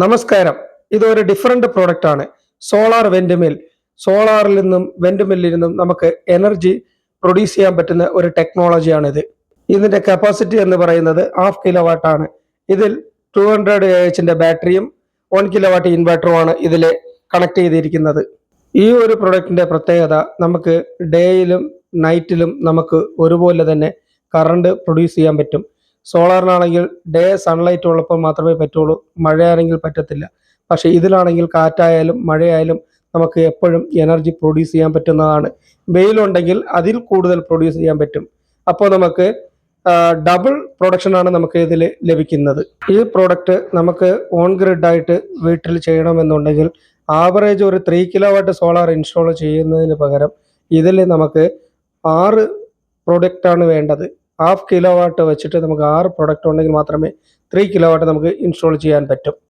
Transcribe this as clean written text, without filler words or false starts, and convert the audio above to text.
നമസ്കാരം. ഇതൊരു different product ആണ്. Solar windmill. സോളാറിൽ നിന്നും വെൻഡ് മില്ലിൽ നിന്നും നമുക്ക് എനർജി പ്രൊഡ്യൂസ് ചെയ്യാൻ പറ്റുന്ന ഒരു ടെക്നോളജിയാണിത്. ഇതിന്റെ കപ്പാസിറ്റി എന്ന് പറയുന്നത് 1/2 കിലോവാട്ട് ആണ്. ഇതിൽ 200 AHന്റെ ബാറ്ററിയും 1 കിലോവാട്ട് ഇൻവെർട്ടറുമാണ് ഇതിൽ കണക്ട് ചെയ്തിരിക്കുന്നത്. ഈ ഒരു പ്രൊഡക്റ്റിന്റെ പ്രത്യേകത നമുക്ക് ഡേയിലും നൈറ്റിലും നമുക്ക് ഒരുപോലെ തന്നെ കറണ്ട് പ്രൊഡ്യൂസ് ചെയ്യാൻ പറ്റും. സോളാറിനാണെങ്കിൽ ഡേ സൺലൈറ്റ് ഉള്ളപ്പോൾ മാത്രമേ പറ്റുള്ളൂ, മഴയാണെങ്കിൽ പറ്റത്തില്ല. പക്ഷേ ഇതിലാണെങ്കിൽ കാറ്റായാലും മഴയായാലും നമുക്ക് എപ്പോഴും എനർജി പ്രൊഡ്യൂസ് ചെയ്യാൻ പറ്റുന്നതാണ്. വെയിലുണ്ടെങ്കിൽ അതിൽ കൂടുതൽ പ്രൊഡ്യൂസ് ചെയ്യാൻ പറ്റും. അപ്പോൾ നമുക്ക് ഡബിൾ പ്രൊഡക്ഷനാണ് നമുക്ക് ഇതിൽ ലഭിക്കുന്നത്. ഈ പ്രോഡക്റ്റ് നമുക്ക് ഓൺ ഗ്രിഡായിട്ട് വീട്ടിൽ ചെയ്യണമെന്നുണ്ടെങ്കിൽ ആവറേജ് ഒരു 3 കിലോവാട്ട് സോളാർ ഇൻസ്റ്റാൾ ചെയ്യുന്നതിന് പകരം ഇതിൽ നമുക്ക് 6 പ്രൊഡക്റ്റാണ് വേണ്ടത്. 1/2 കിലോവാട്ട് വെച്ചിട്ട് നമുക്ക് 6 പ്രൊഡക്റ്റ് ഉണ്ടെങ്കിൽ മാത്രമേ 3 കിലോവാട്ട് നമുക്ക് ഇൻസ്റ്റാൾ ചെയ്യാൻ പറ്റും.